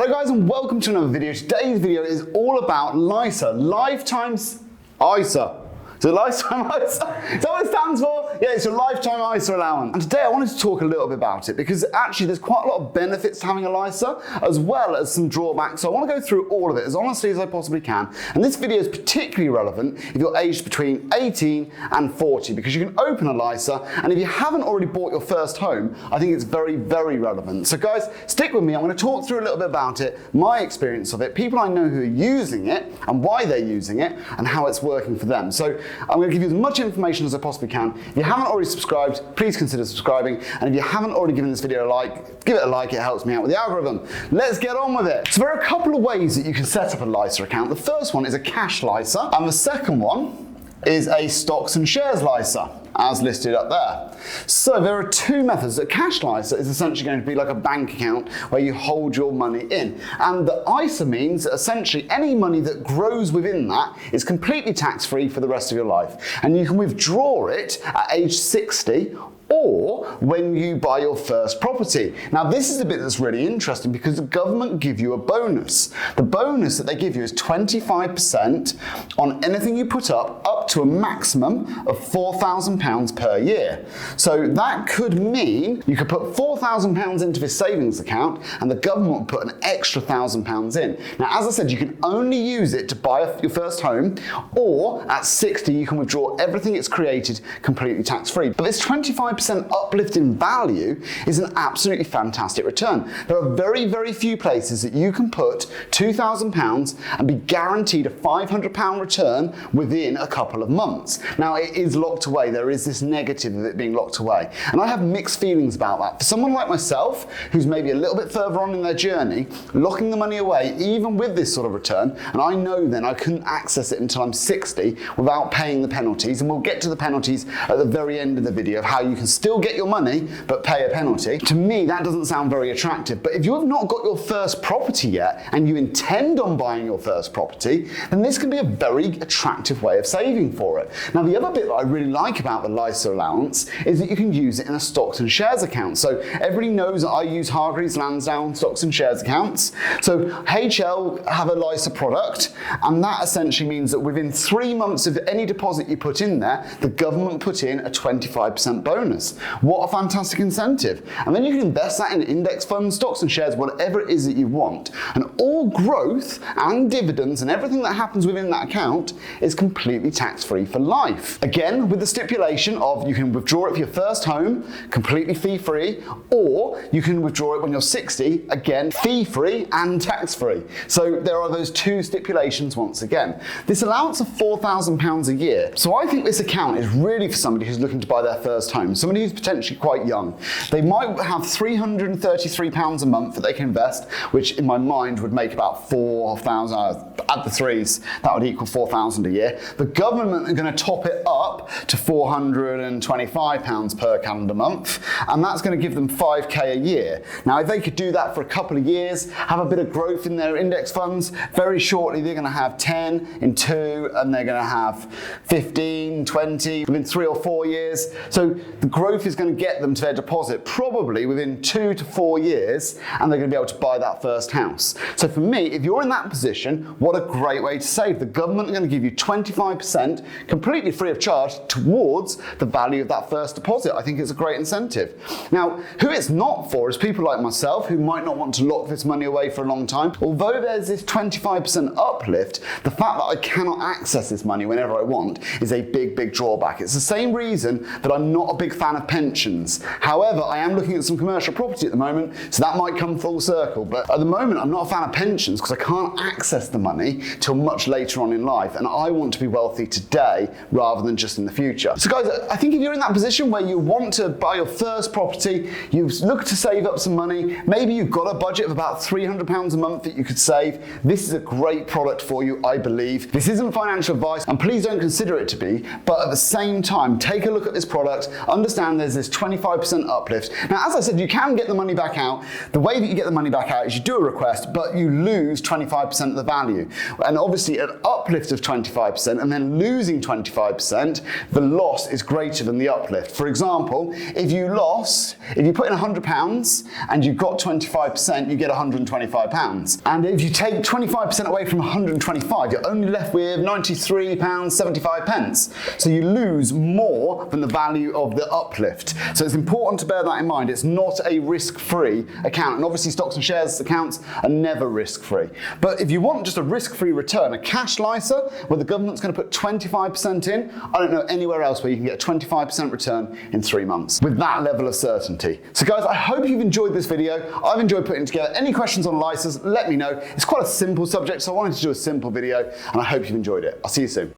Hello guys and welcome to another video. Today's video is all about LISA, Lifetime ISA. So Lifetime ISA, is that what it stands for? Yeah, it's your Lifetime ISA allowance. And today I wanted to talk a little bit about it because actually there's quite a lot of benefits to having a LISA as well as some drawbacks. So I want to go through all of it as honestly as I possibly can. And this video is particularly relevant if you're aged between 18 and 40 because you can open a LISA, and if you haven't already bought your first home, I think it's very, very relevant. So guys, stick with me. I'm going to talk through a little bit about it, my experience of it, people I know who are using it and why they're using it and how it's working for them. So I'm going to give you as much information as I possibly can. If you haven't already subscribed, please consider subscribing. And if you haven't already given this video a like, give it a like, it helps me out with the algorithm. Let's get on with it. So there are a couple of ways that you can set up a LISA account. The first one is a cash LISA, and the second one is a stocks and shares LISA, as listed up there. So there are two methods. A cash LISA is essentially going to be like a bank account where you hold your money in. And the ISA means that essentially any money that grows within that is completely tax-free for the rest of your life. And you can withdraw it at age 60 or when you buy your first property. Now this is the bit that's really interesting because the government give you a bonus. The bonus that they give you is 25% on anything you put up to a maximum of £4,000 per year. So that could mean you could put £4,000 into this savings account and the government will put an extra £1,000 in. Now as I said, you can only use it to buy your first home, or at 60 you can withdraw everything it's created completely tax-free. But this 25% uplift in value is an absolutely fantastic return. There are very, very few places that you can put £2,000 and be guaranteed a £500 return within a couple of months. Now it is locked away. There is this negative of it being locked away. And I have mixed feelings about that. For someone like myself, who's maybe a little bit further on in their journey, locking the money away, even with this sort of return, and I know then I couldn't access it until I'm 60 without paying the penalties, and we'll get to the penalties at the very end of the video of how you can still get your money but pay a penalty. To me, that doesn't sound very attractive. But if you have not got your first property yet and you intend on buying your first property, then this can be a very attractive way of saving for it. Now, the other bit that I really like about the LISA allowance is that you can use it in a stocks and shares account. So everybody knows that I use Hargreaves Lansdown stocks and shares accounts. So HL have a LISA product, and that essentially means that within 3 months of any deposit you put in there, the government put in a 25% bonus. What a fantastic incentive. And then you can invest that in index funds, stocks and shares, whatever it is that you want. And all growth and dividends and everything that happens within that account is completely tax-free for life. Again, with the stipulation of you can withdraw it for your first home, completely fee-free, or you can withdraw it when you're 60, again, fee-free and tax-free. So there are those two stipulations once again. This allowance of £4,000 a year. So I think this account is really for somebody who's looking to buy their first home. Somebody who's potentially quite young. They might have £333 a month that they can invest, which in my mind would make about 4,000, add the threes, that would equal 4,000 a year. The government are going to top it up to £425 per calendar month, and that's going to give them 5k a year. Now, if they could do that for a couple of years, have a bit of growth in their index funds, very shortly they're going to have 10 in 2, and they're going to have 15, 20 within 3 or 4 years. So the growth is going to get them to their deposit probably within 2 to 4 years, and they're going to be able to buy that first house. So for me, if you're in that position, what a great way to save. The government are going to give you 25% completely free of charge towards the value of that first deposit. I think it's a great incentive. Now, who it's not for is people like myself who might not want to lock this money away for a long time. Although there's this 25% uplift, the fact that I cannot access this money whenever I want is a big, big drawback. It's the same reason that I'm not a big fan of pensions. However, I am looking at some commercial property at the moment, so that might come full circle. But at the moment, I'm not a fan of pensions because I can't access the money till much later on in life, and I want to be wealthy today rather than just in the future. So guys, I think if you're in that position where you want to buy your first property, you look to save up some money, maybe you've got a budget of about £300 a month that you could save, this is a great product for you, I believe. This isn't financial advice, and please don't consider it to be, but at the same time, take a look at this product, understand there's this 25% uplift. Now, as I said, you can get the money back out. The way that you get the money back out is you do a request, but you lose 25% of the value. And obviously an uplift of 25% and then lose losing 25%, the loss is greater than the uplift. For example, if you put in £100 and you got 25%, you get £125. And if you take 25% away from 125, you're only left with £93.75. So you lose more than the value of the uplift. So it's important to bear that in mind. It's not a risk-free account. And obviously stocks and shares accounts are never risk-free. But if you want just a risk-free return, a cash LISA where the government's going to put 25% in, I don't know anywhere else where you can get a 25% return in 3 months with that level of certainty. So guys, I hope you've enjoyed this video. I've enjoyed putting it together. Any questions on LISAs, let me know. It's quite a simple subject, so I wanted to do a simple video, and I hope you've enjoyed it. I'll see you soon.